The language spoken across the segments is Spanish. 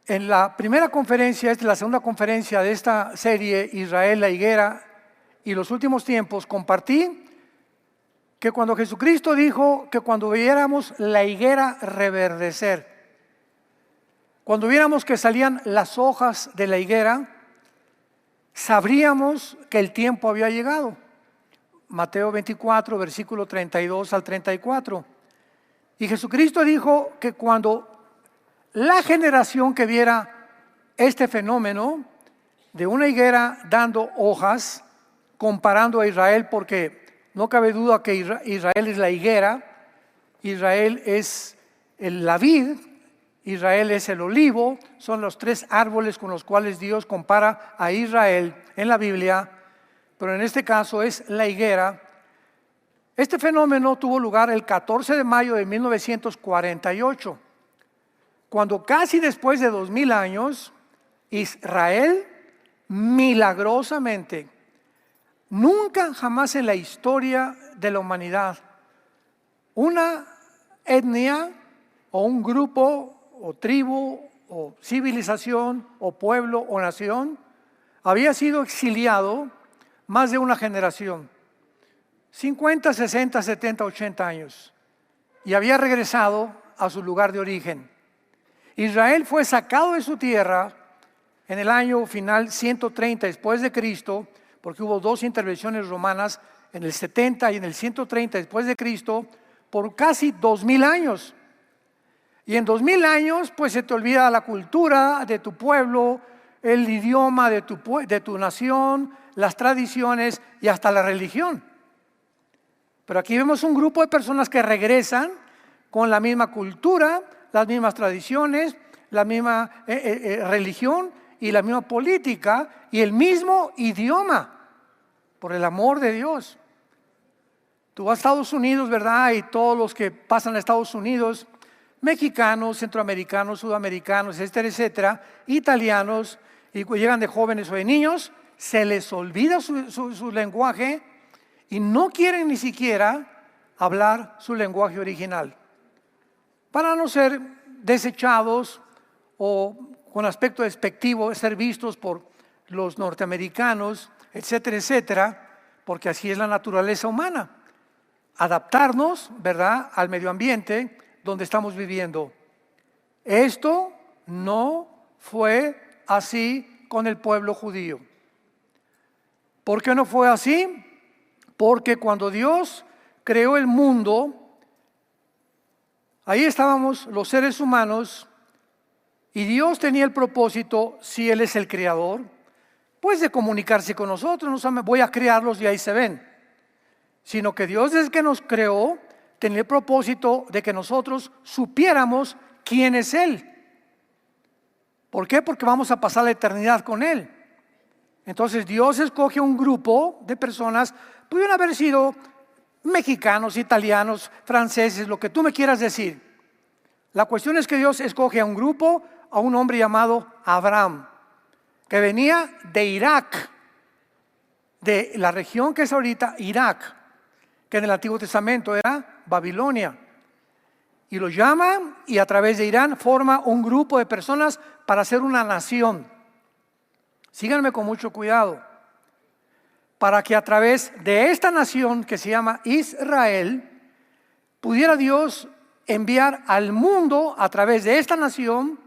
En la primera conferencia, esta es la segunda conferencia de esta serie, Israel, la higuera y los últimos tiempos, compartí que cuando Jesucristo dijo que cuando viéramos la higuera reverdecer, cuando viéramos que salían las hojas de la higuera, sabríamos que el tiempo había llegado. Mateo 24, versículo 32 al 34. Y Jesucristo dijo que cuando la generación que viera este fenómeno de una higuera dando hojas, comparando a Israel, porque no cabe duda que Israel es la higuera, Israel es la vid, Israel es el olivo, son los tres árboles con los cuales Dios compara a Israel en la Biblia, pero en este caso es la higuera. Este fenómeno tuvo lugar el 14 de mayo de 1948. Cuando casi después de 2000 años, Israel milagrosamente, nunca jamás en la historia de la humanidad, una etnia o un grupo o tribu o civilización o pueblo o nación había sido exiliado más de una generación, 50, 60, 70, 80 años, y había regresado a su lugar de origen. Israel fue sacado de su tierra en el año final 130 después de Cristo, porque hubo dos intervenciones romanas en el 70 y en el 130 después de Cristo, por casi 2000 años. Y en 2000 años, pues se te olvida la cultura de tu pueblo, el idioma de tu nación, las tradiciones y hasta la religión. Pero aquí vemos un grupo de personas que regresan con la misma cultura, las mismas tradiciones, la misma religión y la misma política y el mismo idioma, por el amor de Dios. Tú vas a Estados Unidos, ¿verdad? Y todos los que pasan a Estados Unidos, mexicanos, centroamericanos, sudamericanos, etcétera, etcétera, italianos, y llegan de jóvenes o de niños, se les olvida su lenguaje y no quieren ni siquiera hablar su lenguaje original, para no ser desechados o con aspecto despectivo, ser vistos por los norteamericanos, etcétera, etcétera, porque así es la naturaleza humana, adaptarnos, ¿verdad?, al medio ambiente donde estamos viviendo. Esto no fue así con el pueblo judío. ¿Por qué no fue así? Porque cuando Dios creó el mundo, ahí estábamos los seres humanos y Dios tenía el propósito, si Él es el creador, pues de comunicarse con nosotros. No sabe, voy a crearlos y ahí se ven, sino que Dios desde que nos creó tenía el propósito de que nosotros supiéramos quién es Él. ¿Por qué? Porque vamos a pasar la eternidad con Él. Entonces Dios escoge un grupo de personas, pudieron haber sido mexicanos, italianos, franceses, lo que tú me quieras decir. La cuestión es que Dios escoge a un grupo, a un hombre llamado Abraham, que venía de Irak, de la región que es ahorita Irak, que en el Antiguo Testamento era Babilonia. Y lo llama y a través de Irán forma un grupo de personas para hacer una nación. Síganme con mucho cuidado. Para que a través de esta nación que se llama Israel, pudiera Dios enviar al mundo a través de esta nación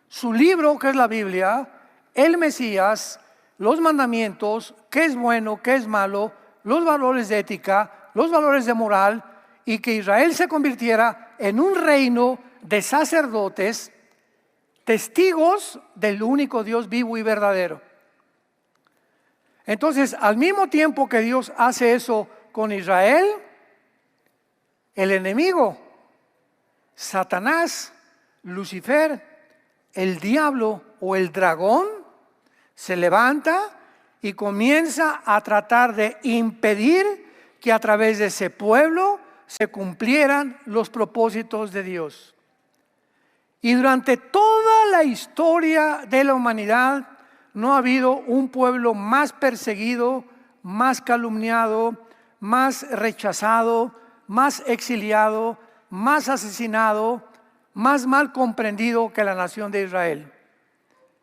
su libro, que es la Biblia, el Mesías, los mandamientos, qué es bueno, qué es malo, los valores de ética, los valores de moral, y que Israel se convirtiera en un reino de sacerdotes, testigos del único Dios vivo y verdadero. Entonces, al mismo tiempo que Dios hace eso con Israel, el enemigo, Satanás, Lucifer, el diablo o el dragón, se levanta y comienza a tratar de impedir que a través de ese pueblo se cumplieran los propósitos de Dios. Y durante toda la historia de la humanidad no ha habido un pueblo más perseguido, más calumniado, más rechazado, más exiliado, más asesinado, más mal comprendido que la nación de Israel.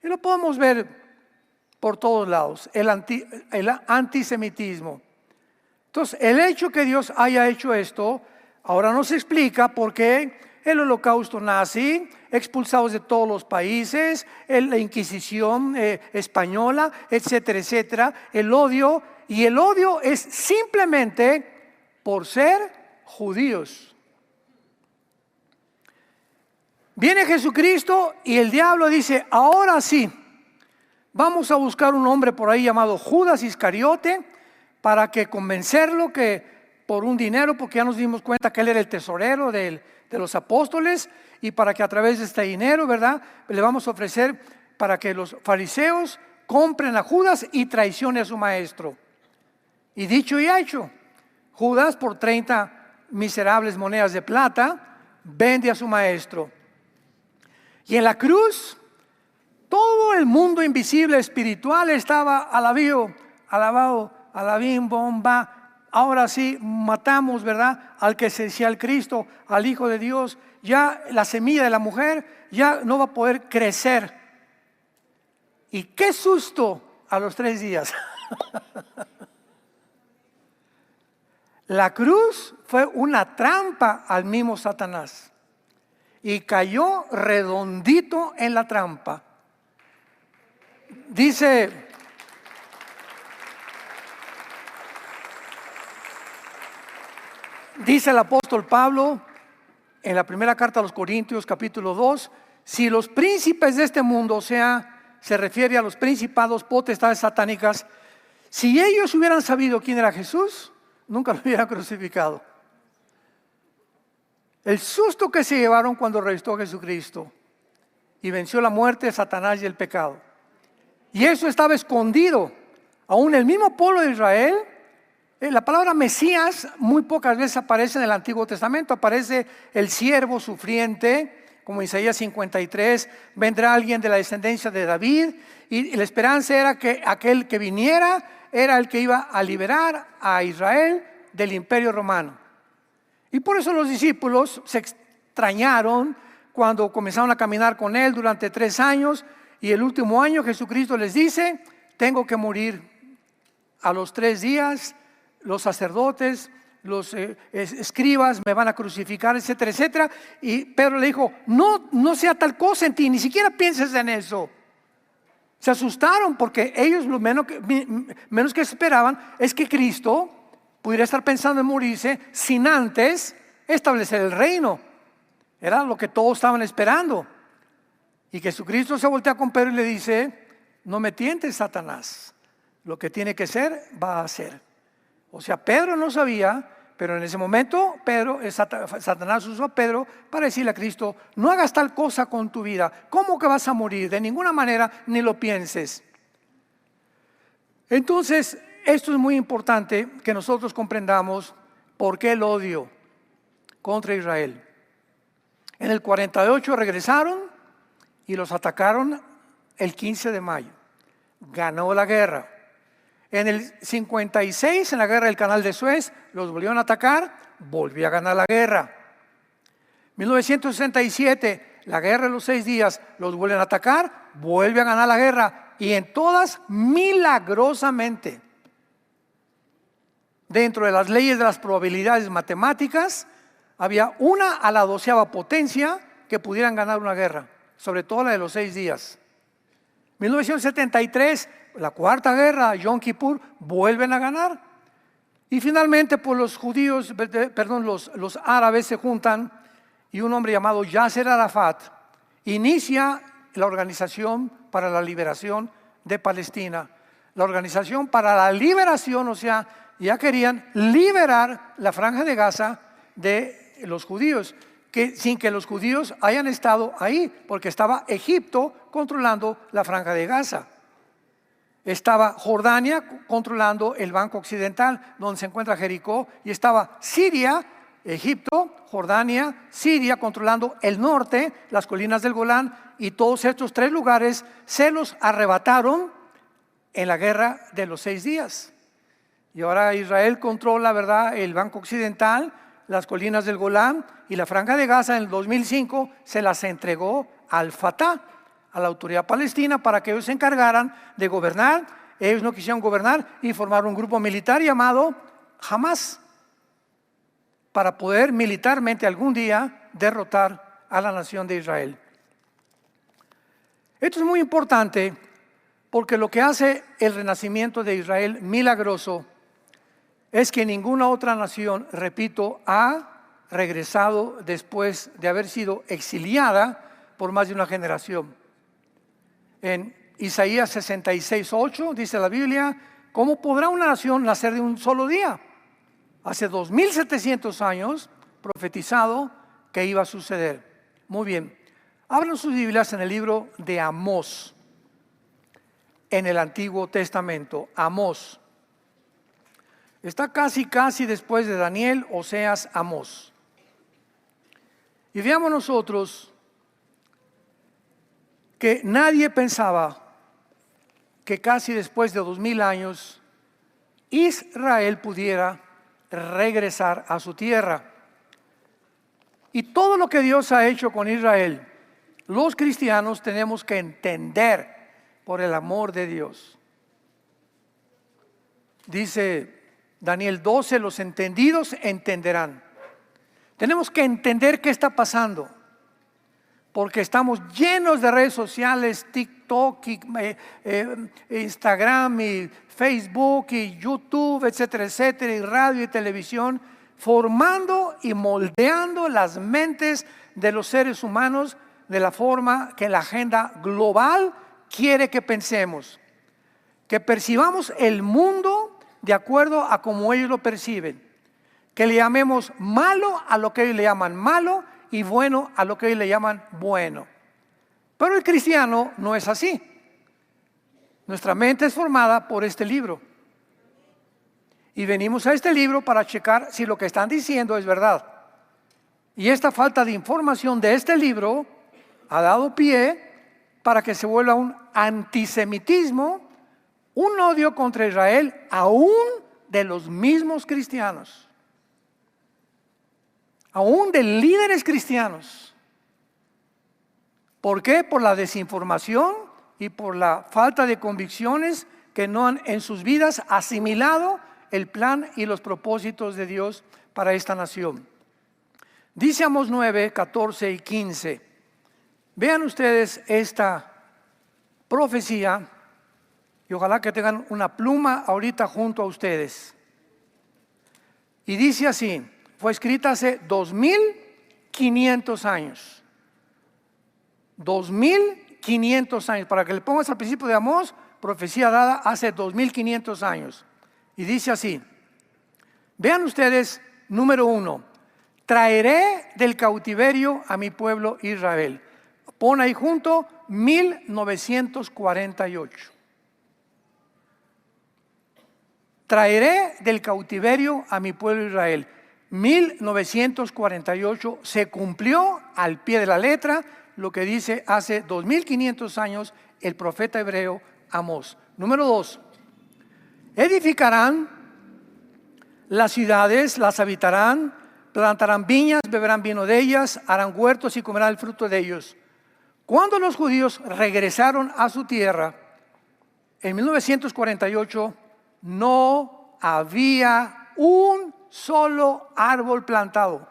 Y lo podemos ver por todos lados, el antisemitismo. Entonces, el hecho que Dios haya hecho esto, ahora nos explica por qué el holocausto nazi, expulsados de todos los países, la Inquisición española, etcétera, etcétera, el odio. Y el odio es simplemente por ser judíos. Viene Jesucristo y el diablo dice, ahora sí, vamos a buscar un hombre por ahí llamado Judas Iscariote para que convencerlo que por un dinero, porque ya nos dimos cuenta que él era el tesorero de los apóstoles, y para que a través de este dinero, ¿verdad?, le vamos a ofrecer para que los fariseos compren a Judas y traicione a su maestro. Y dicho y hecho, Judas por 30 miserables monedas de plata vende a su maestro. Y en la cruz, todo el mundo invisible espiritual estaba alabado, alabín, bomba. Ahora sí matamos, ¿verdad?, al que se decía el Cristo, al Hijo de Dios. Ya la semilla de la mujer ya no va a poder crecer. Y qué susto a los 3 días. La cruz fue una trampa al mismo Satanás. Y cayó redondito en la trampa. Dice el apóstol Pablo en la primera carta a los Corintios, capítulo 2, si los príncipes de este mundo, o sea, se refiere a los principados, potestades satánicas, si ellos hubieran sabido quién era Jesús, nunca lo hubieran crucificado. El susto que se llevaron cuando resucitó Jesucristo y venció la muerte, Satanás y el pecado. Y eso estaba escondido. Aún el mismo pueblo de Israel, la palabra Mesías muy pocas veces aparece en el Antiguo Testamento. Aparece el siervo sufriente, como Isaías 53, vendrá alguien de la descendencia de David, y la esperanza era que aquel que viniera era el que iba a liberar a Israel del imperio romano. Y por eso los discípulos se extrañaron cuando comenzaron a caminar con él durante 3 años, y el último año Jesucristo les dice, tengo que morir. A los 3 días los sacerdotes, los escribas me van a crucificar, etcétera, etcétera. Y Pedro le dijo, no sea tal cosa en ti, ni siquiera pienses en eso. Se asustaron porque ellos lo menos que esperaban es que Cristo pudiera estar pensando en morirse sin antes establecer el reino. Era lo que todos estaban esperando. Y Jesucristo se voltea con Pedro y le dice, no me tientes, Satanás, lo que tiene que ser va a ser. O sea, Pedro no sabía, pero en ese momento Satanás usó a Pedro para decirle a Cristo, no hagas tal cosa con tu vida. ¿Cómo que vas a morir? De ninguna manera, ni lo pienses. Entonces, esto es muy importante que nosotros comprendamos por qué el odio contra Israel. En el 48 regresaron y los atacaron el 15 de mayo. Ganó la guerra. En el 56, en la guerra del Canal de Suez, los volvieron a atacar, volvió a ganar la guerra. 1967, la guerra de los 6 días, los vuelven a atacar, vuelve a ganar la guerra. Y en todas, milagrosamente, dentro de las leyes de las probabilidades matemáticas, había 1 a la 12ª potencia que pudieran ganar una guerra, sobre todo la de los 6 días. 1973, la 4ª guerra, Yom Kippur, vuelven a ganar. Y finalmente, pues los árabes se juntan y un hombre llamado Yasser Arafat inicia la Organización para la Liberación de Palestina. La Organización para la Liberación, o sea, ya querían liberar la Franja de Gaza de los judíos, sin que los judíos hayan estado ahí, porque estaba Egipto controlando la Franja de Gaza. Estaba Jordania controlando el Banco Occidental, donde se encuentra Jericó, y estaba Siria, Egipto, Jordania, Siria controlando el norte, las colinas del Golán, y todos estos 3 lugares se los arrebataron en la guerra de los 6 días. Y ahora Israel controla, ¿verdad?, el Banco Occidental, las colinas del Golán y la Franja de Gaza. En el 2005 se las entregó al Fatah, a la autoridad palestina para que ellos se encargaran de gobernar. Ellos no quisieron gobernar y formaron un grupo militar llamado Hamas para poder militarmente algún día derrotar a la nación de Israel. Esto es muy importante porque lo que hace el renacimiento de Israel milagroso es que ninguna otra nación, repito, ha regresado después de haber sido exiliada por más de una generación. En Isaías 66:8 dice la Biblia: ¿cómo podrá una nación nacer de un solo día? Hace 2700 años profetizado que iba a suceder. Muy bien, abran sus Biblias en el libro de Amós, en el Antiguo Testamento. Amós está casi después de Daniel, Oseas, Amós. Y veamos nosotros que nadie pensaba que casi después de 2000 años Israel pudiera regresar a su tierra. Y todo lo que Dios ha hecho con Israel, los cristianos tenemos que entender por el amor de Dios. Dice Daniel 12, los entendidos entenderán. Tenemos que entender qué está pasando, porque estamos llenos de redes sociales, TikTok, Instagram, y Facebook, y YouTube, etcétera, etcétera, y radio y televisión, formando y moldeando las mentes de los seres humanos de la forma que la agenda global quiere que pensemos, que percibamos el mundo de acuerdo a como ellos lo perciben, que le llamemos malo a lo que ellos le llaman malo y bueno a lo que ellos le llaman bueno. Pero el cristiano no es así. Nuestra mente es formada por este libro. Y venimos a este libro para checar si lo que están diciendo es verdad. Y esta falta de información de este libro ha dado pie para que se vuelva un antisemitismo, un odio contra Israel, aún de los mismos cristianos. Aún de líderes cristianos. ¿Por qué? Por la desinformación y por la falta de convicciones que no han en sus vidas asimilado el plan y los propósitos de Dios para esta nación. Dice Amós 9, 14 y 15. Vean ustedes esta profecía y ojalá que tengan una pluma ahorita junto a ustedes. Y dice así: fue escrita hace 2500 años. 2500 años. Para que le pongas al principio de Amós, profecía dada hace 2500 años. Y dice así: vean ustedes, número 1, traeré del cautiverio a mi pueblo Israel. Pon ahí junto 1948. Traeré del cautiverio a mi pueblo Israel. 1948 se cumplió al pie de la letra lo que dice hace 2500 años el profeta hebreo Amós. Número 2, edificarán las ciudades, las habitarán, plantarán viñas, beberán vino de ellas, harán huertos y comerán el fruto de ellos. Cuando los judíos regresaron a su tierra, en 1948, no había un solo árbol plantado.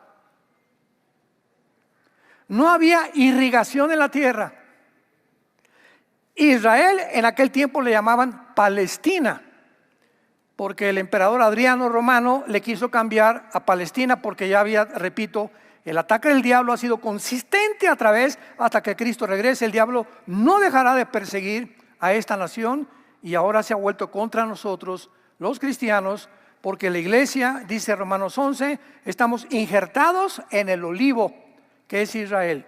No había irrigación en la tierra. Israel en aquel tiempo le llamaban Palestina, porque el emperador Adriano Romano le quiso cambiar a Palestina porque ya había, repito, el ataque del diablo ha sido consistente a través hasta que Cristo regrese. El diablo no dejará de perseguir a esta nación y ahora se ha vuelto contra nosotros, los cristianos, porque la iglesia, dice Romanos 11, estamos injertados en el olivo, que es Israel.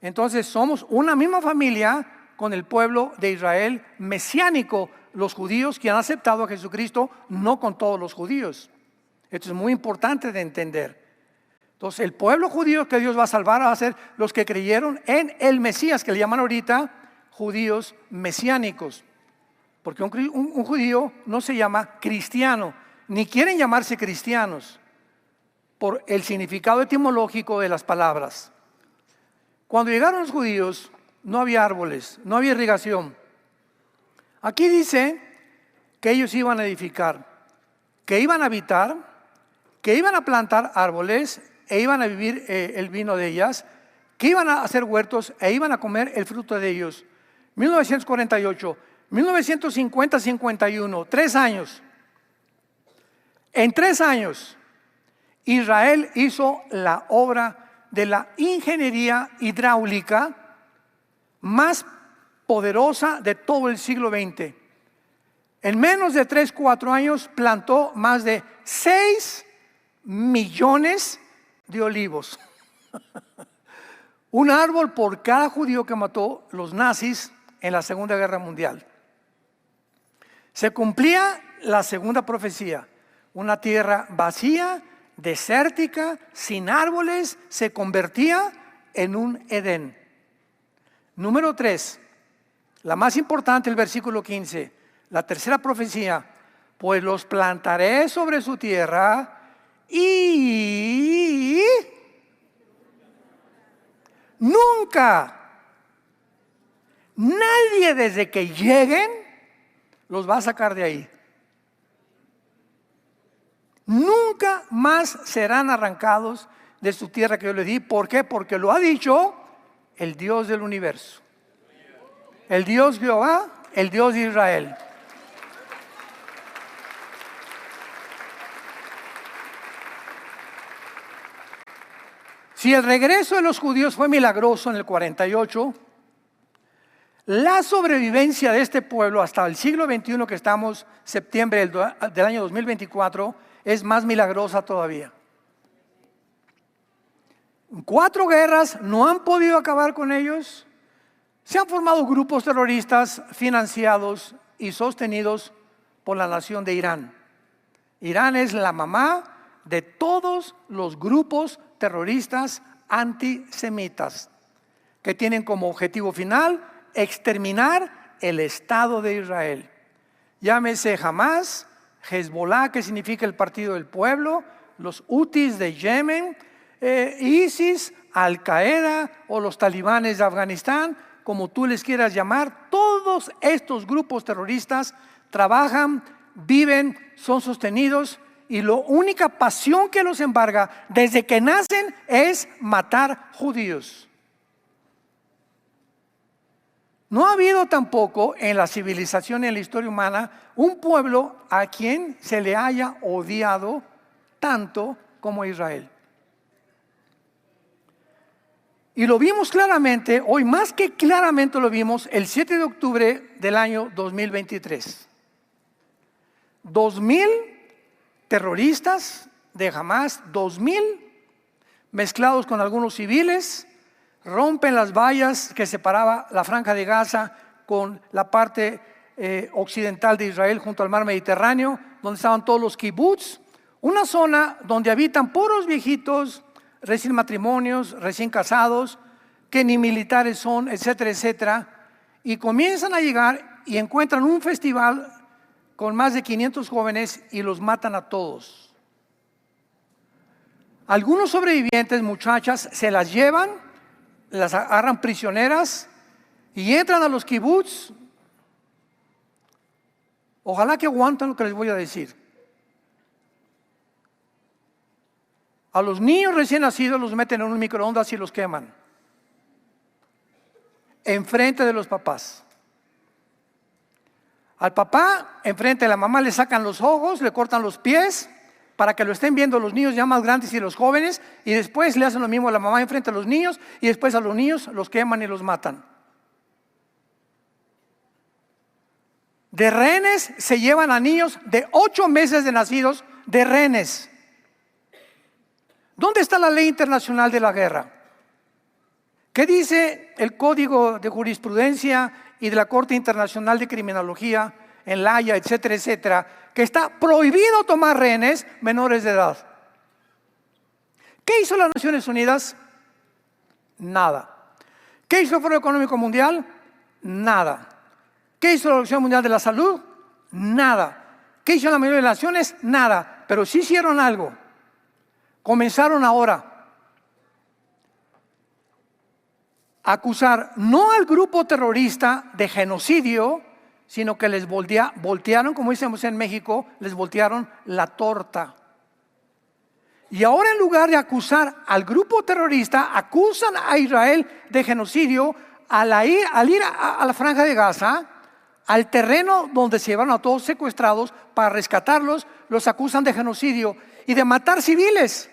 Entonces somos una misma familia con el pueblo de Israel mesiánico, los judíos que han aceptado a Jesucristo, no con todos los judíos. Esto es muy importante de entender. Entonces el pueblo judío que Dios va a salvar va a ser los que creyeron en el Mesías, que le llaman ahorita judíos mesiánicos. Porque un judío no se llama cristiano, ni quieren llamarse cristianos por el significado etimológico de las palabras. Cuando llegaron los judíos, no había árboles, no había irrigación. Aquí dice que ellos iban a edificar, que iban a habitar, que iban a plantar árboles e iban a vivir el vino de ellas, que iban a hacer huertos e iban a comer el fruto de ellos. 1948, 1950-51, 3 años. En 3 años, Israel hizo la obra de la ingeniería hidráulica más poderosa de todo el siglo XX. En menos de 3-4 años plantó más de 6 millones de olivos. Un árbol por cada judío que mató los nazis en la Segunda Guerra Mundial. Se cumplía la segunda profecía. Una tierra vacía, desértica, sin árboles, se convertía en un Edén. Número 3, la más importante, el versículo 15, la tercera profecía: pues los plantaré sobre su tierra y nunca, nadie desde que lleguen los va a sacar de ahí. Nunca más serán arrancados de su tierra que yo les di. ¿Por qué? Porque lo ha dicho el Dios del universo, el Dios Jehová, el Dios de Israel. Si el regreso de los judíos fue milagroso en el 48, la sobrevivencia de este pueblo hasta el siglo XXI que estamos, septiembre del año 2024, es más milagrosa todavía. 4 guerras no han podido acabar con ellos. Se han formado grupos terroristas financiados y sostenidos por la nación de Irán. Irán es la mamá de todos los grupos terroristas antisemitas que tienen como objetivo final exterminar el Estado de Israel. Llámese Hamas, Hezbollah, que significa el Partido del Pueblo, los Hutis de Yemen, ISIS, Al-Qaeda o los talibanes de Afganistán, como tú les quieras llamar. Todos estos grupos terroristas trabajan, viven, son sostenidos, y la única pasión que los embarga desde que nacen es matar judíos. No ha habido tampoco en la civilización y en la historia humana un pueblo a quien se le haya odiado tanto como Israel. Y lo vimos claramente, hoy más que claramente lo vimos, el 7 de octubre del año 2023. 2,000 terroristas de Hamas, 2,000 mezclados con algunos civiles, rompen las vallas que separaba la franja de Gaza con la parte occidental de Israel junto al mar Mediterráneo, donde estaban todos los kibbutz, una zona donde habitan puros viejitos, recién matrimonios, recién casados, que ni militares son, etcétera, etcétera, y comienzan a llegar y encuentran un festival con más de 500 jóvenes y los matan a todos. Algunos sobrevivientes, muchachas, se las llevan, las agarran prisioneras y entran a los kibbutz. Ojalá que aguanten lo que les voy a decir. A los niños recién nacidos los meten en un microondas y los queman enfrente de los papás. Al papá, enfrente de la mamá, le sacan los ojos, le cortan los pies para que lo estén viendo los niños ya más grandes y los jóvenes, y después le hacen lo mismo a la mamá enfrente de los niños, y después a los niños los queman y los matan. De rehenes se llevan a niños de 8 meses de nacidos, de rehenes. ¿Dónde está la ley internacional de la guerra? ¿Qué dice el Código de Jurisprudencia y de la Corte Internacional de Criminología en La Haya, etcétera, etcétera? Que está prohibido tomar rehenes menores de edad. ¿Qué hizo las Naciones Unidas? Nada. ¿Qué hizo el Foro Económico Mundial? Nada. ¿Qué hizo la Organización Mundial de la Salud? Nada. ¿Qué hizo la mayoría de las naciones? Nada. Pero sí hicieron algo. Comenzaron ahora. acusar no al grupo terrorista de genocidio, sino que les voltearon, como decimos en México, les voltearon la torta. Y ahora, en lugar de acusar al grupo terrorista, acusan a Israel de genocidio al ir a la Franja de Gaza, al terreno donde se llevaron a todos secuestrados para rescatarlos. Los acusan de genocidio y de matar civiles.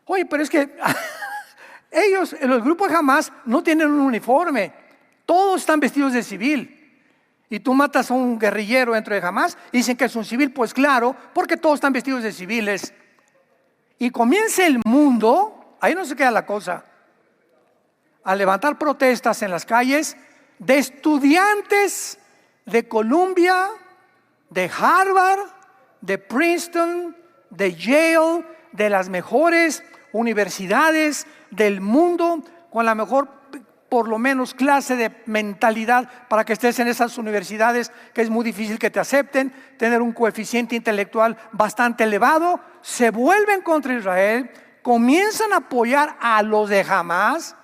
Oye, pero es que ellos, el grupo de Hamás, no tienen un uniforme. Todos están vestidos de civil. Y tú matas a un guerrillero dentro de Hamás y dicen que es un civil. Pues claro, porque todos están vestidos de civiles. Y comienza el mundo, ahí no se queda la cosa, a levantar protestas en las calles de estudiantes de Columbia, de Harvard, de Princeton, de Yale, de las mejores universidades del mundo, con la mejor, por lo menos, clase de mentalidad para que estés en esas universidades, que es muy difícil que te acepten, tener un coeficiente intelectual bastante elevado. Se vuelven contra Israel, comienzan a apoyar a los de Hamás,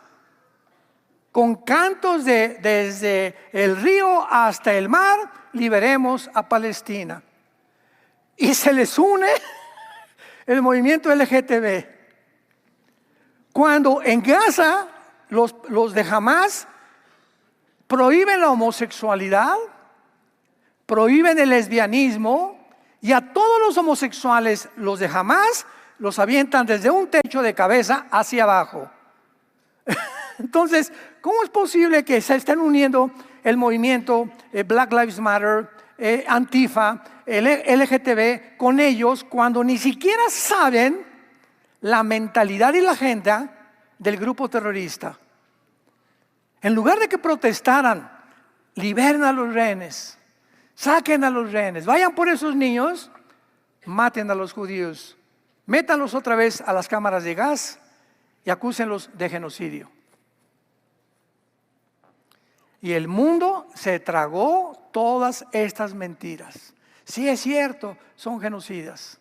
con cantos desde el río hasta el mar, liberemos a Palestina. Y se les une el movimiento LGTB. Cuando en Gaza los de Hamás prohíben la homosexualidad, prohíben el lesbianismo, y a todos los homosexuales, los de Hamás, los avientan desde un techo de cabeza hacia abajo. Entonces, ¿cómo es posible que se estén uniendo el movimiento Black Lives Matter, Antifa, el LGTB con ellos, cuando ni siquiera saben la mentalidad y la agenda del grupo terrorista? En lugar de que protestaran, liberen a los rehenes, saquen a los rehenes, vayan por esos niños, maten a los judíos, métanlos otra vez a las cámaras de gas y acúsenlos de genocidio. Y el mundo se tragó todas estas mentiras. Sí, es cierto, son genocidas.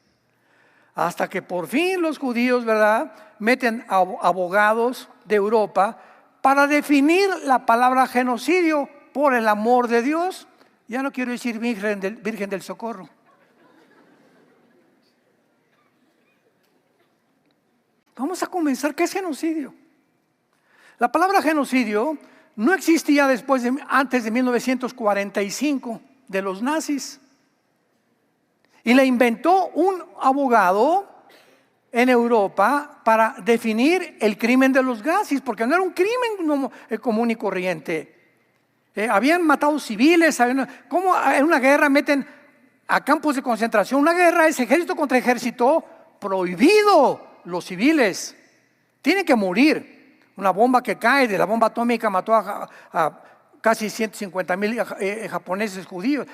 Hasta que por fin los judíos, ¿verdad?, meten a abogados de Europa para definir la palabra genocidio. Por el amor de Dios, ya no quiero decir Virgen del Socorro. Vamos a comenzar. ¿Qué es genocidio? La palabra genocidio no existía antes de 1945 de los nazis. Y la inventó un abogado en Europa para definir el crimen de los nazis, porque no era un crimen común y corriente. Habían matado civiles. ¿Cómo en una guerra meten a campos de concentración? Una guerra es ejército contra ejército, prohibido. Los civiles tienen que morir. Una bomba que cae, de la bomba atómica mató a casi 150,000 japoneses judíos,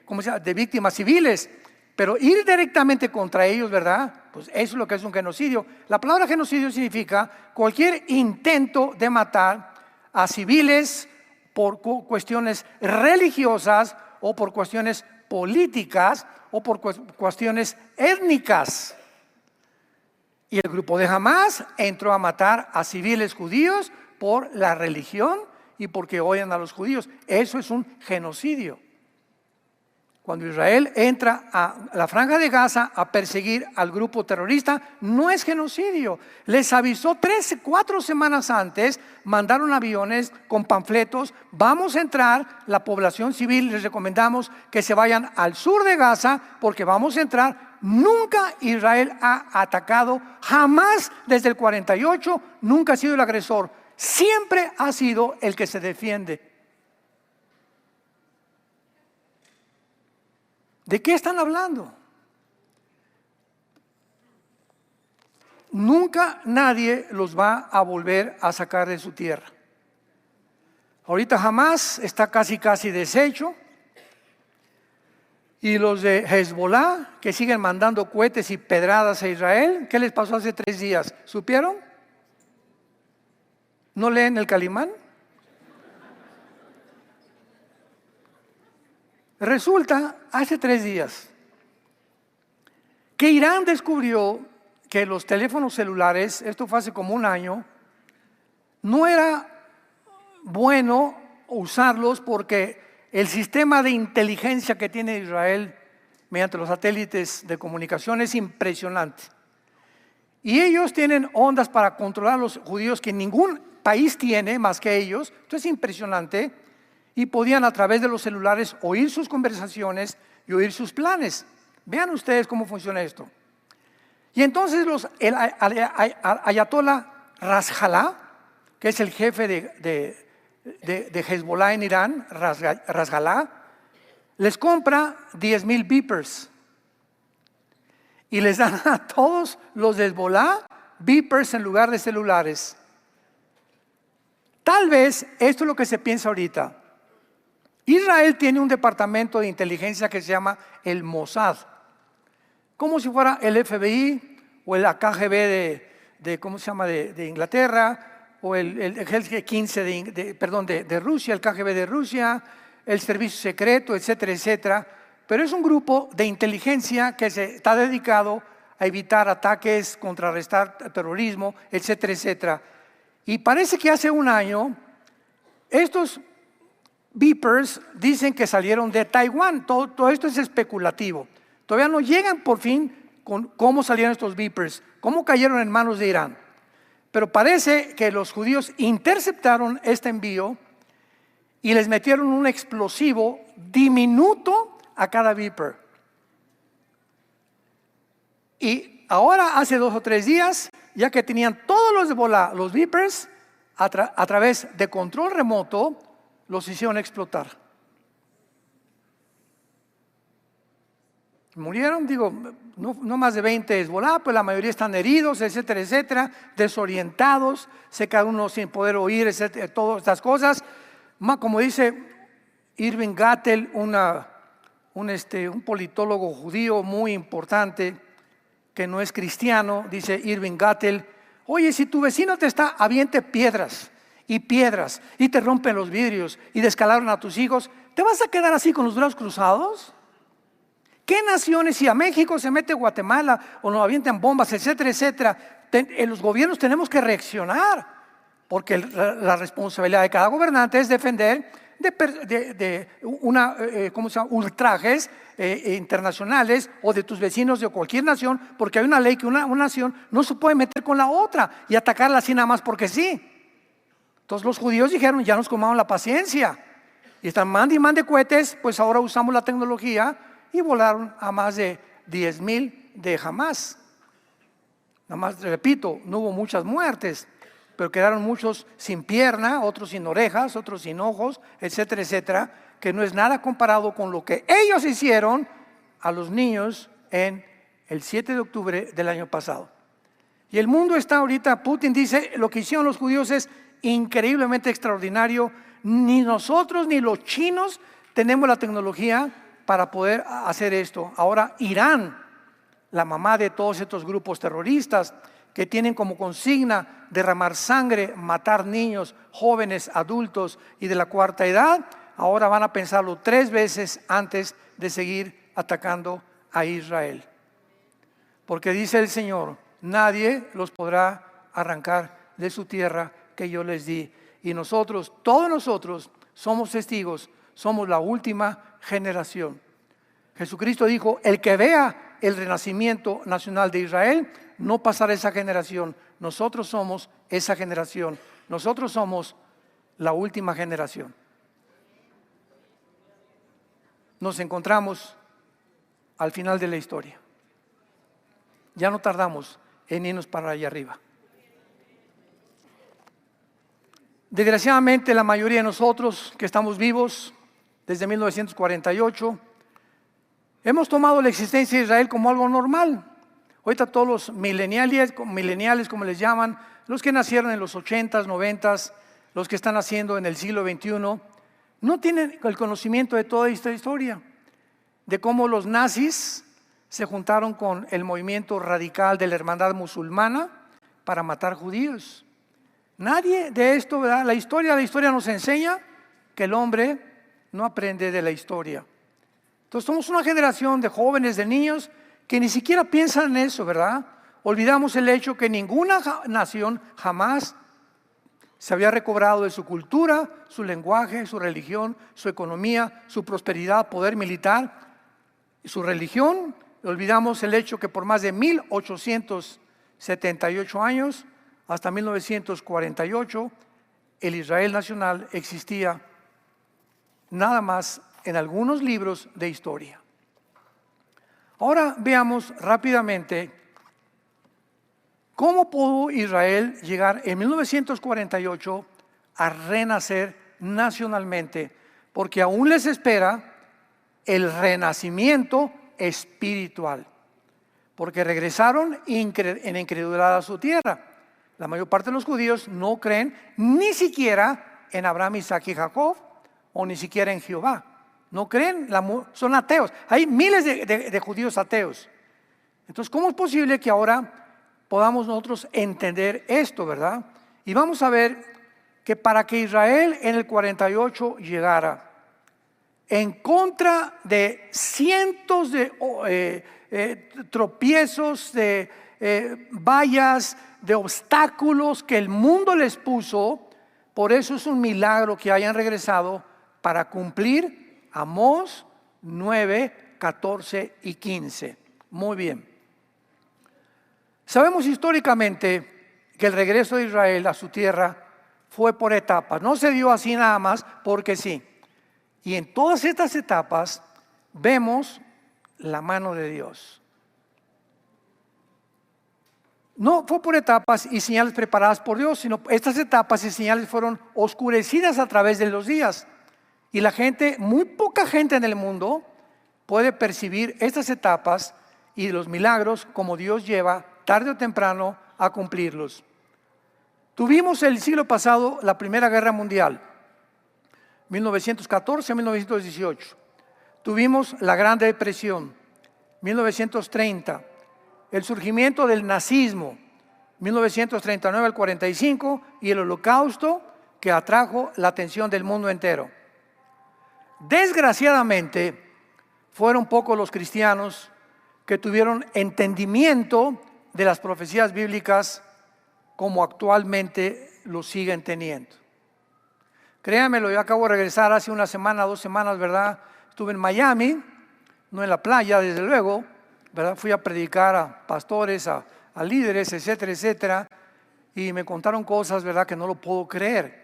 ¿cómo se llama?, de víctimas civiles. Pero ir directamente contra ellos, ¿verdad?, pues eso es lo que es un genocidio. La palabra genocidio significa cualquier intento de matar a civiles por cuestiones religiosas, o por cuestiones políticas, o por cuestiones étnicas. Y el grupo de Hamás entró a matar a civiles judíos por la religión y porque odian a los judíos. Eso es un genocidio. Cuando Israel entra a la Franja de Gaza a perseguir al grupo terrorista, no es genocidio. Les avisó 4 semanas antes, mandaron aviones con panfletos: vamos a entrar, la población civil les recomendamos que se vayan al sur de Gaza porque vamos a entrar. Nunca Israel ha atacado, jamás desde el 48, nunca ha sido el agresor, siempre ha sido el que se defiende. ¿De qué están hablando? Nunca nadie los va a volver a sacar de su tierra. Ahorita Hamás está casi deshecho. Y los de Hezbollah, que siguen mandando cohetes y pedradas a Israel, ¿qué les pasó hace 3 días? ¿Supieron? ¿No leen el Calimán? Resulta, hace 3 días, que Irán descubrió que los teléfonos celulares, esto fue hace como un año, no era bueno usarlos porque el sistema de inteligencia que tiene Israel mediante los satélites de comunicación es impresionante. Y ellos tienen ondas para controlar a los judíos que ningún país tiene más que ellos. Entonces es impresionante. Y podían a través de los celulares oír sus conversaciones y oír sus planes. Vean ustedes cómo funciona esto. Y entonces el Ayatollah Rasjalá, que es el jefe de Hezbollah en Irán, Rasjalá, les compra 10,000 beepers y les dan a todos los de Hezbollah beepers en lugar de celulares. Tal vez esto es lo que se piensa ahorita. Israel tiene un departamento de inteligencia que se llama el Mossad, como si fuera el FBI o el KGB ¿cómo se llama? De Inglaterra, o el G15 de Rusia, el KGB de Rusia, el servicio secreto, etcétera, etcétera. Pero es un grupo de inteligencia que se está dedicado a evitar ataques, contrarrestar terrorismo, etcétera, etcétera. Y parece que hace un año estos beepers dicen que salieron de Taiwán. Todo esto es especulativo. Todavía no llegan por fin con cómo salieron estos beepers, cómo cayeron en manos de Irán. Pero parece que los judíos interceptaron este envío y les metieron un explosivo diminuto a cada beeper. Y ahora, hace 2 o 3 días, ya que tenían todos los de Hezbollah, los beepers, a través de control remoto, los hicieron explotar. Murieron, digo, no más de 20 de Hezbollah, pues la mayoría están heridos, etcétera, etcétera, desorientados, se queda uno sin poder oír, etcétera, todas estas cosas. Como dice Irving Gattel, un politólogo judío muy importante, que no es cristiano, dice Irving Gattel: oye, si tu vecino te está, aviente piedras y te rompen los vidrios y descalaron a tus hijos, ¿te vas a quedar así con los brazos cruzados? ¿Qué naciones, si a México se mete Guatemala o nos avientan bombas, etcétera, etcétera? Los gobiernos tenemos que reaccionar, porque la responsabilidad de cada gobernante es defender ultrajes internacionales o de tus vecinos de cualquier nación, porque hay una ley que una nación no se puede meter con la otra y atacarla así nada más porque sí. Entonces los judíos dijeron: ya nos comamos la paciencia, y están mande cohetes, pues ahora usamos la tecnología, y volaron a más de 10,000 de Hamas. Nada más, repito, no hubo muchas muertes, pero quedaron muchos sin pierna, otros sin orejas, otros sin ojos, etcétera, etcétera, que no es nada comparado con lo que ellos hicieron a los niños en el 7 de octubre del año pasado. Y el mundo está ahorita, Putin dice, lo que hicieron los judíos es increíblemente extraordinario. Ni nosotros ni los chinos tenemos la tecnología para poder hacer esto. Ahora Irán, la mamá de todos estos grupos terroristas que tienen como consigna derramar sangre, matar niños, jóvenes, adultos y de la cuarta edad, ahora van a pensarlo 3 veces antes de seguir atacando a Israel. Porque dice el Señor: nadie los podrá arrancar de su tierra que yo les di. Y nosotros, todos nosotros, somos testigos, somos la última generación. Jesucristo dijo: el que vea el renacimiento nacional de Israel no pasará esa generación. Nosotros somos esa generación. Nosotros somos la última generación. Nos encontramos al final de la historia. Ya no tardamos en irnos para allá arriba. Desgraciadamente, la mayoría de nosotros que estamos vivos desde 1948 hemos tomado la existencia de Israel como algo normal. Ahorita todos los millennials, como les llaman, los que nacieron en los 80s, 90s, los que están naciendo en el siglo XXI, no tienen el conocimiento de toda esta historia, de cómo los nazis se juntaron con el movimiento radical de la hermandad musulmana para matar judíos. Nadie de esto, ¿verdad? La historia nos enseña que el hombre no aprende de la historia. Entonces somos una generación de jóvenes, de niños que ni siquiera piensan en eso, ¿verdad? Olvidamos el hecho que ninguna nación jamás Se había recobrado de su cultura, su lenguaje, su religión, su economía, su prosperidad, poder militar y su religión. Olvidamos el hecho que por más de 1878 años, hasta 1948, el Israel nacional existía nada más en algunos libros de historia. Ahora veamos rápidamente cómo pudo Israel llegar en 1948 a renacer nacionalmente, porque aún les espera el renacimiento espiritual, porque regresaron en incredulidad a su tierra. La mayor parte de los judíos no creen ni siquiera en Abraham, Isaac y Jacob, o ni siquiera en Jehová. No creen, son ateos. Hay miles de judíos ateos. Entonces, ¿cómo es posible que ahora podamos nosotros entender esto, verdad? Y vamos a ver que para que Israel en el 48 llegara en contra de cientos de tropiezos, de vallas, de obstáculos que el mundo les puso, por eso es un milagro que hayan regresado para cumplir Amós 9, 14 y 15. Muy bien. Sabemos históricamente que el regreso de Israel a su tierra fue por etapas. No se dio así nada más porque sí. Y en todas estas etapas vemos la mano de Dios. No fue por etapas y señales preparadas por Dios, sino estas etapas y señales fueron oscurecidas a través de los días. Y la gente, muy poca gente en el mundo puede percibir estas etapas y los milagros como Dios lleva tarde o temprano a cumplirlos. Tuvimos el siglo pasado la Primera Guerra Mundial, 1914 a 1918. Tuvimos la Gran Depresión, 1930. El surgimiento del nazismo, 1939 al 45, y el Holocausto, que atrajo la atención del mundo entero. Desgraciadamente, fueron pocos los cristianos que tuvieron entendimiento de las profecías bíblicas como actualmente lo siguen teniendo. Créanmelo, yo acabo de regresar hace una semana, 2 semanas, ¿verdad? Estuve en Miami, no en la playa, desde luego, ¿verdad? Fui a predicar a pastores, a líderes, etcétera, etcétera, y me contaron cosas, ¿verdad?, que no lo puedo creer.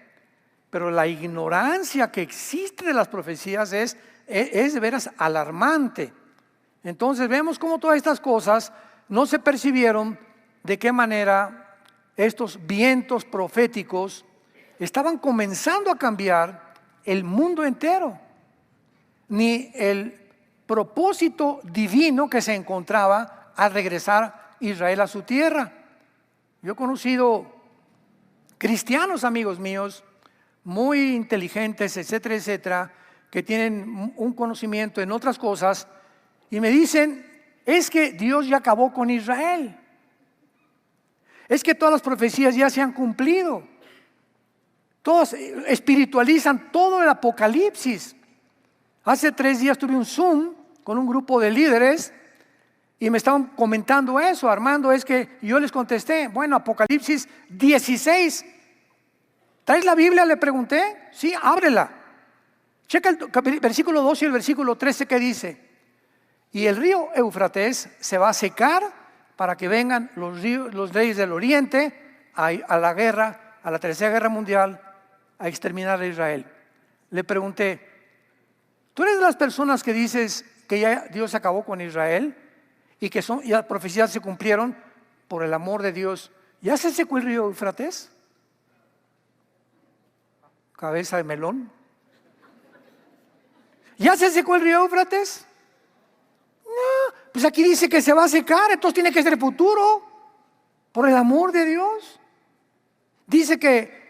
Pero la ignorancia que existe de las profecías es de veras alarmante. Entonces vemos cómo todas estas cosas no se percibieron, de qué manera estos vientos proféticos estaban comenzando a cambiar el mundo entero, ni el propósito divino que se encontraba al regresar Israel a su tierra. Yo he conocido cristianos, amigos míos, muy inteligentes, etcétera, etcétera, que tienen un conocimiento en otras cosas y me dicen, es que Dios ya acabó con Israel, es que todas las profecías ya se han cumplido. Todos espiritualizan todo el Apocalipsis. Hace 3 días tuve un Zoom con un grupo de líderes y me estaban comentando eso. Armando, es que yo les contesté, bueno, Apocalipsis 16. ¿Traes la Biblia?, le pregunté. Sí, ábrela. Checa el versículo 12 y el versículo 13 que dice. Y el río Éufrates se va a secar para que vengan los reyes del oriente a la guerra, a la tercera guerra mundial, a exterminar a Israel. Le pregunté, ¿tú eres de las personas que dices que ya Dios acabó con Israel y que ya las profecías se cumplieron por el amor de Dios? ¿Ya se secó el río Éufrates? Cabeza de melón. ¿Ya se secó el río Éufrates? No, pues aquí dice que se va a secar, entonces tiene que ser futuro, por el amor de Dios. Dice que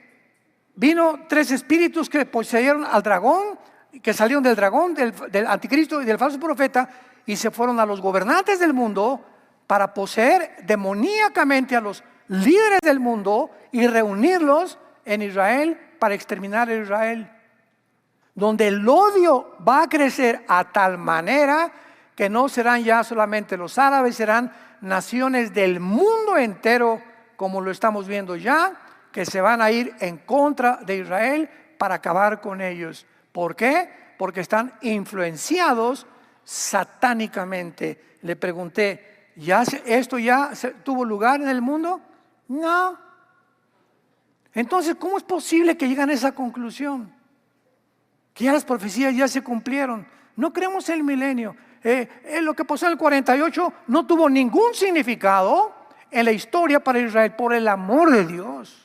vino 3 espíritus que poseyeron al dragón, que salieron del dragón, del anticristo y del falso profeta, y se fueron a los gobernantes del mundo para poseer demoníacamente a los líderes del mundo y reunirlos en Israel para exterminar a Israel, donde el odio va a crecer a tal manera que no serán ya solamente los árabes, serán naciones del mundo entero, como lo estamos viendo ya, que se van a ir en contra de Israel para acabar con ellos. ¿Por qué? Porque están influenciados satánicamente. Le pregunté, ¿esto ya tuvo lugar en el mundo? No. Entonces, ¿cómo es posible que lleguen a esa conclusión? Que ya las profecías ya se cumplieron. No creemos en el milenio. Lo que pasó en el 48 no tuvo ningún significado en la historia para Israel, por el amor de Dios.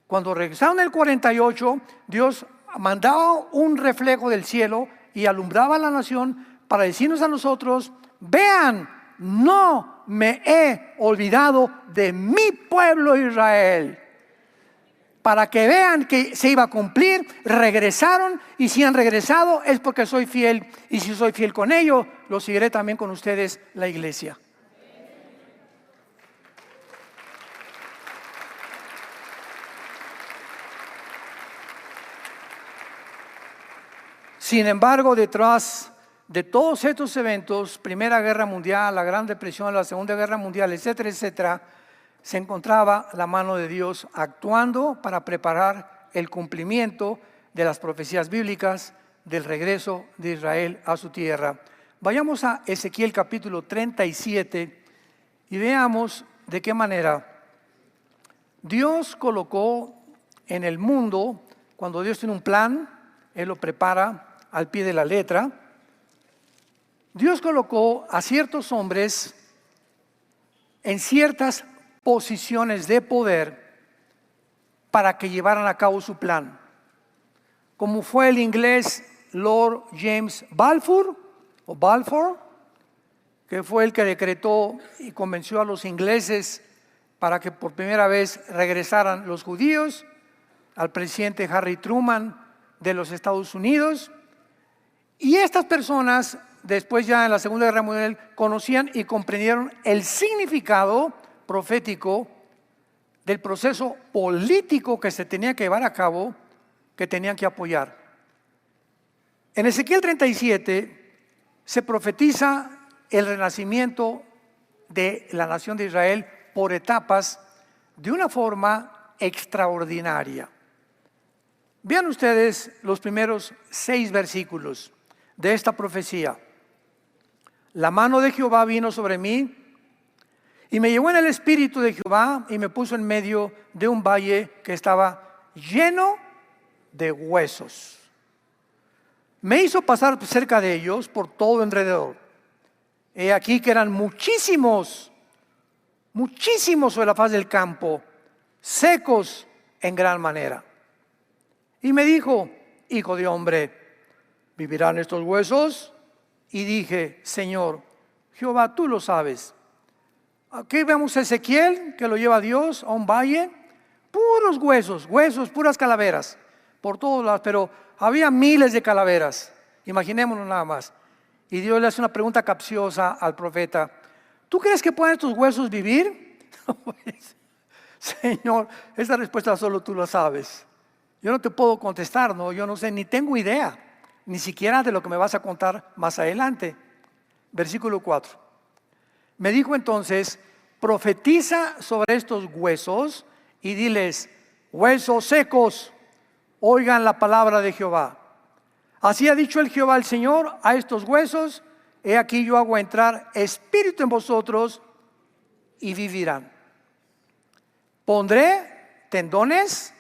Cuando regresaron en el 48, Dios mandaba un reflejo del cielo y alumbraba a la nación para decirnos a nosotros: vean, no me he olvidado de mi pueblo Israel. Para que vean que se iba a cumplir, regresaron, y si han regresado es porque soy fiel, y si soy fiel con ellos, lo seguiré también con ustedes, la iglesia. Sin embargo, detrás de todos estos eventos, Primera Guerra Mundial, la Gran Depresión, la Segunda Guerra Mundial, etcétera, etcétera, se encontraba la mano de Dios actuando para preparar el cumplimiento de las profecías bíblicas del regreso de Israel a su tierra. Vayamos a Ezequiel capítulo 37 y veamos de qué manera Dios colocó en el mundo, cuando Dios tiene un plan, Él lo prepara al pie de la letra. Dios colocó a ciertos hombres en ciertas posiciones de poder para que llevaran a cabo su plan, como fue el inglés Lord James Balfour, que fue el que decretó y convenció a los ingleses para que por primera vez regresaran los judíos, al presidente Harry Truman de los Estados Unidos. Y estas personas, después ya en la Segunda Guerra Mundial, conocían y comprendieron el significado profético del proceso político que se tenía que llevar a cabo, que tenían que apoyar. En Ezequiel 37 se profetiza el renacimiento de la nación de Israel por etapas de una forma extraordinaria. Vean ustedes los primeros 6 versículos de esta profecía. La mano de Jehová vino sobre mí y me llevó en el espíritu de Jehová y me puso en medio de un valle que estaba lleno de huesos. Me hizo pasar cerca de ellos por todo alrededor. He aquí que eran muchísimos sobre la faz del campo, secos en gran manera. Y me dijo: hijo de hombre, ¿vivirán estos huesos? Y dije: Señor Jehová, tú lo sabes. Aquí vemos a Ezequiel, que lo lleva Dios a un valle, puros huesos, puras calaveras, por todos lados, pero había miles de calaveras, imaginémonos nada más. Y Dios le hace una pregunta capciosa al profeta: ¿tú crees que pueden estos huesos vivir? Señor, esa respuesta solo tú la sabes. Yo no te puedo contestar, no, yo no sé, ni tengo idea, ni siquiera de lo que me vas a contar más adelante. Versículo 4. Me dijo entonces: profetiza sobre estos huesos y diles: huesos secos, oigan la palabra de Jehová. Así ha dicho el Jehová el Señor a estos huesos: he aquí yo hago entrar espíritu en vosotros y vivirán. Pondré tendones,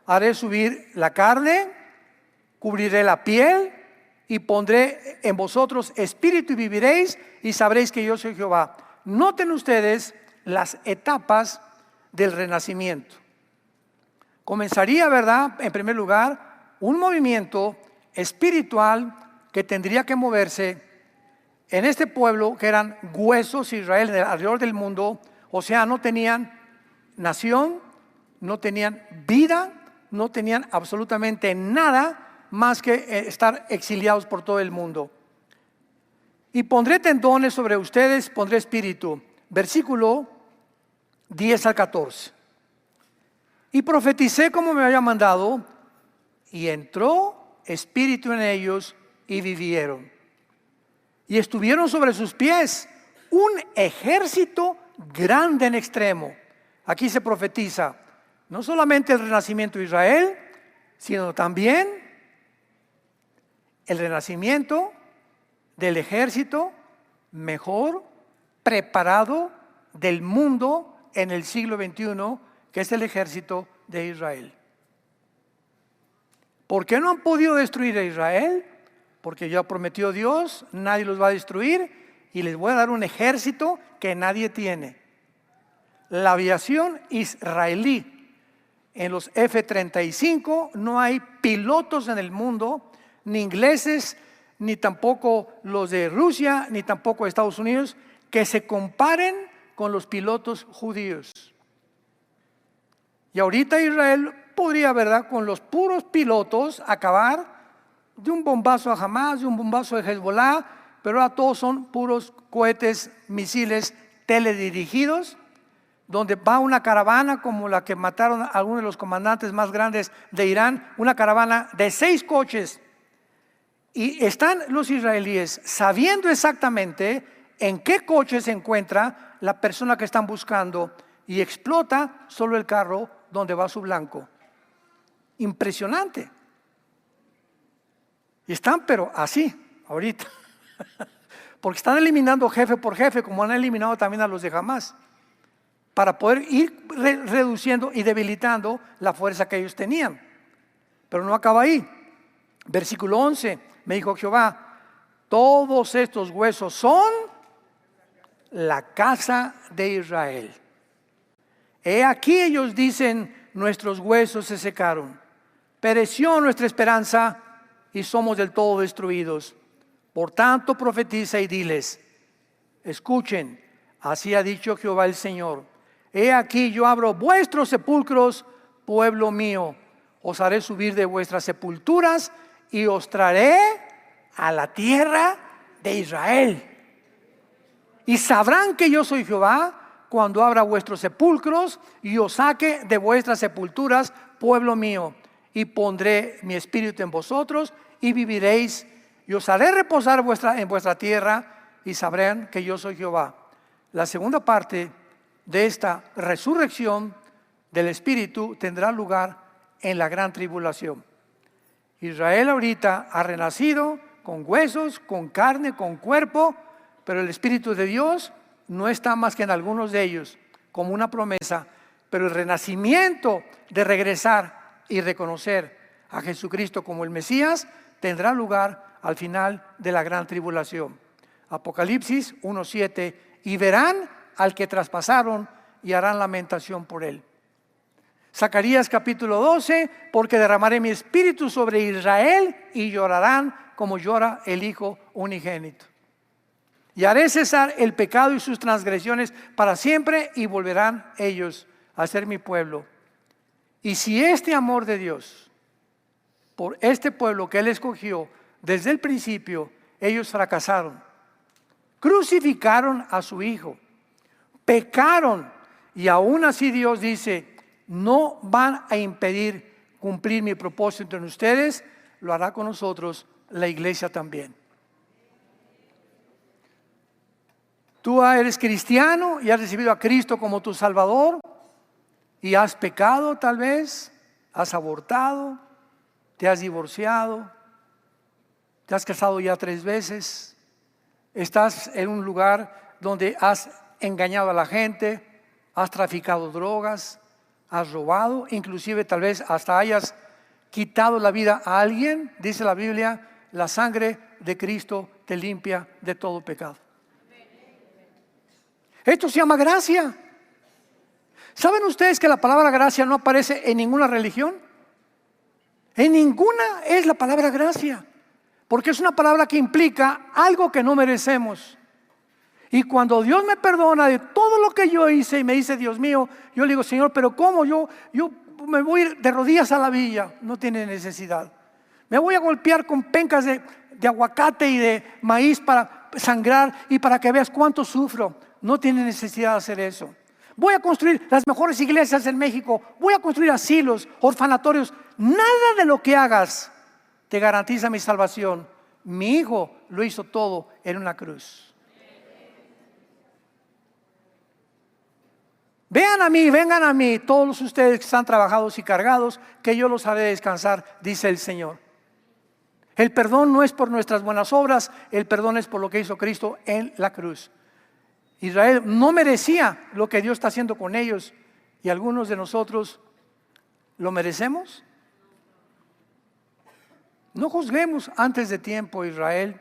haré subir la carne, cubriré la piel y pondré en vosotros espíritu y viviréis y sabréis que yo soy Jehová. Noten ustedes las etapas del renacimiento. Comenzaría, ¿verdad?, en primer lugar, un movimiento espiritual que tendría que moverse en este pueblo que eran huesos. Israel alrededor del mundo, o sea, no tenían nación, no tenían vida, no tenían absolutamente nada más que estar exiliados por todo el mundo. Y pondré tendones sobre ustedes, pondré espíritu. Versículo 10 al 14. Y profeticé como me había mandado, y entró espíritu en ellos y vivieron. Y estuvieron sobre sus pies un ejército grande en extremo. aquí se profetiza no solamente el renacimiento de Israel, sino también el renacimiento del ejército mejor preparado del mundo en el siglo XXI, que es el ejército de Israel. ¿Por qué no han podido destruir a Israel? Porque ya prometió Dios, nadie los va a destruir y les voy a dar un ejército que nadie tiene. La aviación israelí, en los F-35 no hay pilotos en el mundo, ni ingleses, ni tampoco los de Rusia, ni tampoco de Estados Unidos, que se comparen con los pilotos judíos. Y ahorita Israel podría, ¿verdad?, con los puros pilotos acabar de un bombazo a Hamas, de un bombazo de Hezbollah, pero ahora todos son puros cohetes, misiles teledirigidos, donde va una caravana como la que mataron a algunos de los comandantes más grandes de Irán, una caravana de 6 coches. Y están los israelíes sabiendo exactamente en qué coche se encuentra la persona que están buscando y explota solo el carro donde va su blanco. Impresionante. Y están pero así, ahorita. Porque están eliminando jefe por jefe, como han eliminado también a los de Hamas, para poder ir reduciendo y debilitando la fuerza que ellos tenían. Pero no acaba ahí. Versículo 11, me dijo Jehová, todos estos huesos son la casa de Israel. He aquí ellos dicen, nuestros huesos se secaron, pereció nuestra esperanza y somos del todo destruidos. Por tanto profetiza y diles, escuchen, así ha dicho Jehová el Señor. He aquí yo abro vuestros sepulcros, pueblo mío, os haré subir de vuestras sepulturas y os traeré a la tierra de Israel. Y sabrán que yo soy Jehová cuando abra vuestros sepulcros y os saque de vuestras sepulturas, pueblo mío, y pondré mi espíritu en vosotros y viviréis y os haré reposar en vuestra tierra y sabrán que yo soy Jehová. La segunda parte de esta resurrección del espíritu tendrá lugar en la gran tribulación. Israel ahorita ha renacido con huesos, con carne, con cuerpo, pero el Espíritu de Dios no está más que en algunos de ellos, como una promesa. Pero el renacimiento de regresar y reconocer a Jesucristo como el Mesías tendrá lugar al final de la gran tribulación. Apocalipsis 1:7, y verán al que traspasaron y harán lamentación por él. Zacarías capítulo 12, porque derramaré mi espíritu sobre Israel y llorarán como llora el hijo unigénito. Y haré cesar el pecado y sus transgresiones para siempre y volverán ellos a ser mi pueblo. Y si este amor de Dios por este pueblo que Él escogió desde el principio, ellos fracasaron, crucificaron a su hijo, pecaron y aún así Dios dice, no van a impedir cumplir mi propósito en ustedes, lo hará con nosotros la iglesia también. Tú eres cristiano y has recibido a Cristo como tu Salvador y has pecado tal vez, has abortado, te has divorciado, te has casado ya 3 veces, estás en un lugar donde has engañado a la gente, has traficado drogas, has robado, inclusive tal vez hasta hayas quitado la vida a alguien. Dice la Biblia, la sangre de Cristo te limpia de todo pecado. Esto se llama gracia. ¿Saben ustedes que la palabra gracia no aparece en ninguna religión? En ninguna es la palabra gracia, porque es una palabra que implica algo que no merecemos. Y cuando Dios me perdona de todo lo que yo hice y me dice, Dios mío, yo le digo, Señor, pero ¿cómo? Yo me voy a ir de rodillas a la villa. No tiene necesidad. Me voy a golpear con pencas de aguacate y de maíz para sangrar y para que veas cuánto sufro. No tiene necesidad de hacer eso. Voy a construir las mejores iglesias en México. Voy a construir asilos, orfanatorios. Nada de lo que hagas te garantiza mi salvación. Mi hijo lo hizo todo en una cruz. Vean vengan a mí, todos ustedes que están trabajados y cargados, que yo los haré descansar, dice el Señor. El perdón no es por nuestras buenas obras, el perdón es por lo que hizo Cristo en la cruz. Israel no merecía lo que Dios está haciendo con ellos, y algunos de nosotros lo merecemos. No juzguemos antes de tiempo, Israel.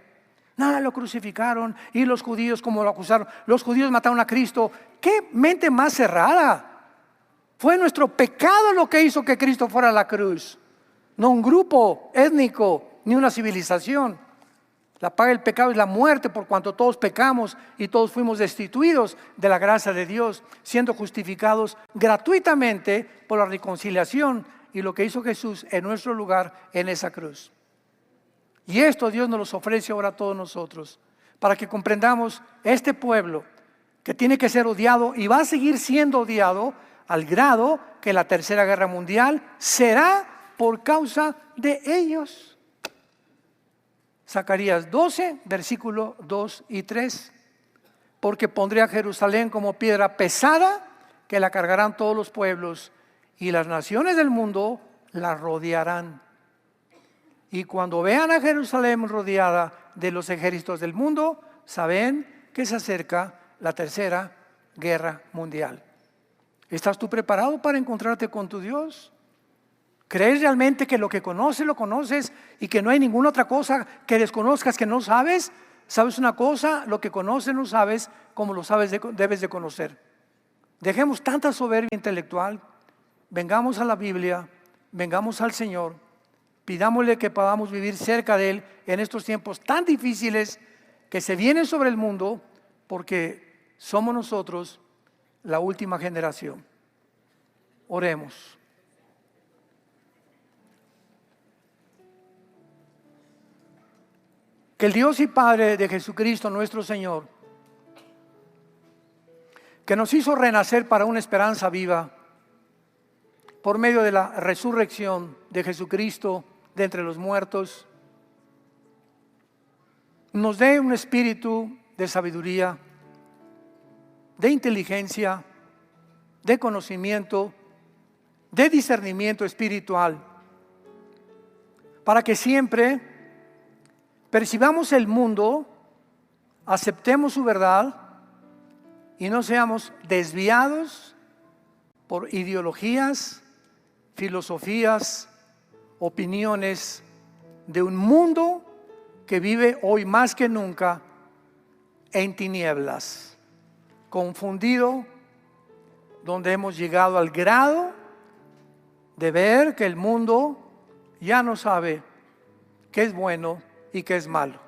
Nada, lo crucificaron, y los judíos como lo acusaron. Los judíos mataron a Cristo. ¡Qué mente más cerrada! Fue nuestro pecado lo que hizo que Cristo fuera a la cruz, no un grupo étnico ni una civilización. La paga del pecado es la muerte, por cuanto todos pecamos y todos fuimos destituidos de la gracia de Dios, siendo justificados gratuitamente por la reconciliación y lo que hizo Jesús en nuestro lugar en esa cruz. Y esto Dios nos los ofrece ahora a todos nosotros, para que comprendamos este pueblo que tiene que ser odiado y va a seguir siendo odiado al grado que la Tercera Guerra Mundial será por causa de ellos. Zacarías 12, versículo 2 y 3. Porque pondré a Jerusalén como piedra pesada, que la cargarán todos los pueblos, y las naciones del mundo la rodearán. Y cuando vean a Jerusalén rodeada de los ejércitos del mundo, saben que se acerca la Tercera Guerra Mundial. ¿Estás tú preparado para encontrarte con tu Dios? ¿Crees realmente que lo que conoces lo conoces y que no hay ninguna otra cosa que desconozcas que no sabes? ¿Sabes una cosa? Lo que conoces no sabes como lo sabes debes de conocer. Dejemos tanta soberbia intelectual, vengamos a la Biblia, vengamos al Señor, pidámosle que podamos vivir cerca de Él en estos tiempos tan difíciles que se vienen sobre el mundo, porque somos nosotros la última generación. Oremos. Que el Dios y Padre de Jesucristo nuestro Señor, que nos hizo renacer para una esperanza viva por medio de la resurrección de Jesucristo de entre los muertos, nos dé un espíritu de sabiduría, de inteligencia, de conocimiento, de discernimiento espiritual, para que siempre percibamos el mundo, aceptemos su verdad y no seamos desviados por ideologías, filosofías, opiniones de un mundo que vive hoy más que nunca en tinieblas, confundido, donde hemos llegado al grado de ver que el mundo ya no sabe qué es bueno y qué es malo.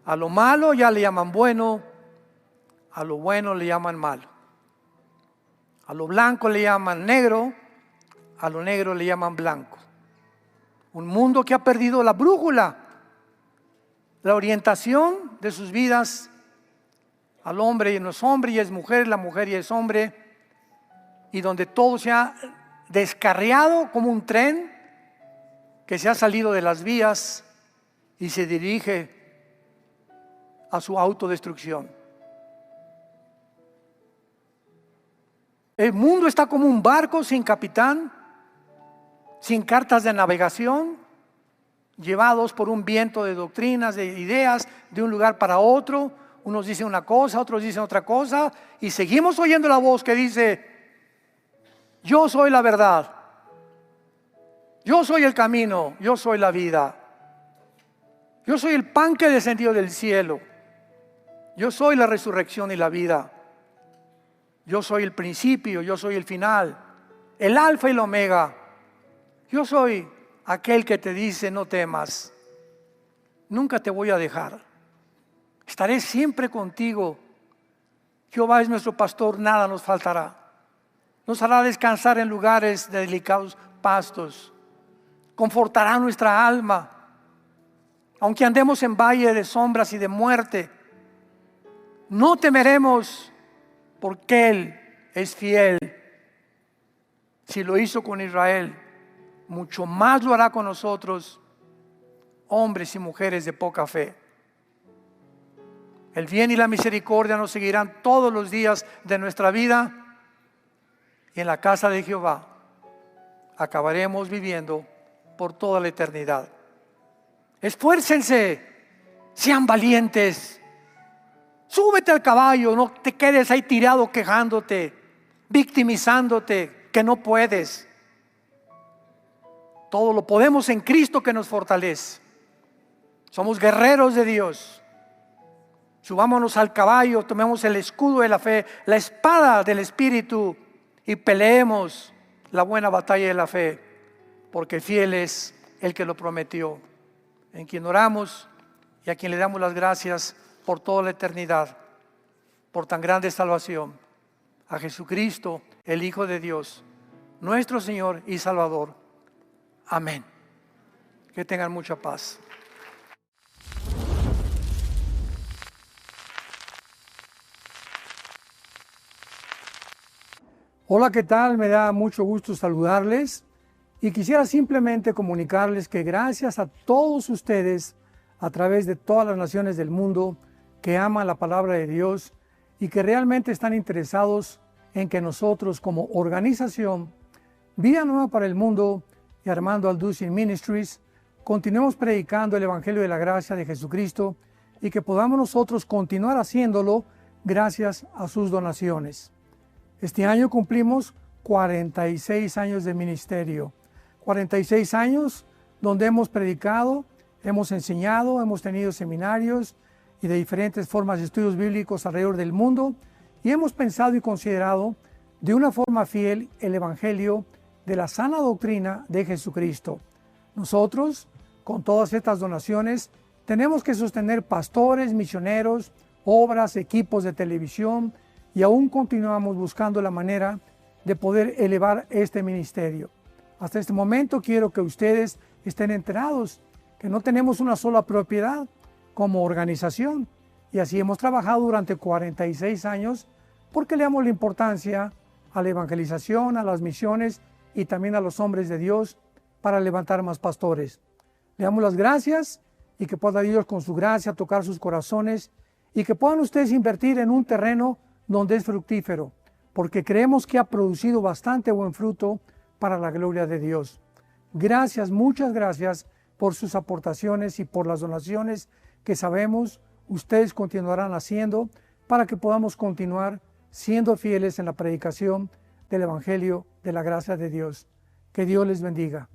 A lo malo ya le llaman bueno, a lo bueno le llaman malo. A lo blanco le llaman negro, a lo negro le llaman blanco. Un mundo que ha perdido la brújula, la orientación de sus vidas. Al hombre y no es hombre y es mujer, la mujer y es hombre, y donde todo se ha descarriado como un tren que se ha salido de las vías y se dirige a su autodestrucción. El mundo está como un barco sin capitán, sin cartas de navegación, llevados por un viento de doctrinas, de ideas, de un lugar para otro. Unos dicen una cosa, otros dicen otra cosa, y seguimos oyendo la voz que dice: yo soy la verdad, yo soy el camino, yo soy la vida. Yo soy el pan que descendió del cielo. Yo soy la resurrección y la vida. Yo soy el principio, yo soy el final, el alfa y el omega. Yo soy aquel que te dice: no temas, nunca te voy a dejar. Estaré siempre contigo. Jehová es nuestro pastor, nada nos faltará. Nos hará descansar en lugares de delicados pastos. Confortará nuestra alma. Aunque andemos en valle de sombras y de muerte, no temeremos, porque Él es fiel. Si lo hizo con Israel, mucho más lo hará con nosotros, hombres y mujeres de poca fe. El bien y la misericordia nos seguirán todos los días de nuestra vida, y en la casa de Jehová acabaremos viviendo por toda la eternidad. Esfuércense, sean valientes. Súbete al caballo, no te quedes ahí tirado quejándote, victimizándote, que no puedes. Todo lo podemos en Cristo que nos fortalece. Somos guerreros de Dios. Subámonos al caballo, tomemos el escudo de la fe, la espada del Espíritu y peleemos la buena batalla de la fe, porque fiel es el que lo prometió, en quien oramos y a quien le damos las gracias por toda la eternidad, por tan grande salvación, a Jesucristo, el Hijo de Dios, nuestro Señor y Salvador. Amén. Que tengan mucha paz. Hola, ¿qué tal? Me da mucho gusto saludarles y quisiera simplemente comunicarles que gracias a todos ustedes a través de todas las naciones del mundo que aman la palabra de Dios y que realmente están interesados en que nosotros como organización Vida Nueva para el Mundo y Armando Alducin Ministries continuemos predicando el Evangelio de la Gracia de Jesucristo y que podamos nosotros continuar haciéndolo gracias a sus donaciones. Este año cumplimos 46 años de ministerio, 46 años donde hemos predicado, hemos enseñado, hemos tenido seminarios y de diferentes formas de estudios bíblicos alrededor del mundo y hemos pensado y considerado de una forma fiel el Evangelio de la sana doctrina de Jesucristo. Nosotros, con todas estas donaciones, tenemos que sostener pastores, misioneros, obras, equipos de televisión y aún continuamos buscando la manera de poder elevar este ministerio. Hasta este momento quiero que ustedes estén enterados que no tenemos una sola propiedad como organización y así hemos trabajado durante 46 años porque le damos la importancia a la evangelización, a las misiones y también a los hombres de Dios para levantar más pastores. Le damos las gracias y que pueda Dios con su gracia tocar sus corazones y que puedan ustedes invertir en un terreno donde es fructífero, porque creemos que ha producido bastante buen fruto para la gloria de Dios. Gracias, muchas gracias por sus aportaciones y por las donaciones que sabemos ustedes continuarán haciendo para que podamos continuar siendo fieles en la predicación del Evangelio de la gracia de Dios. Que Dios les bendiga.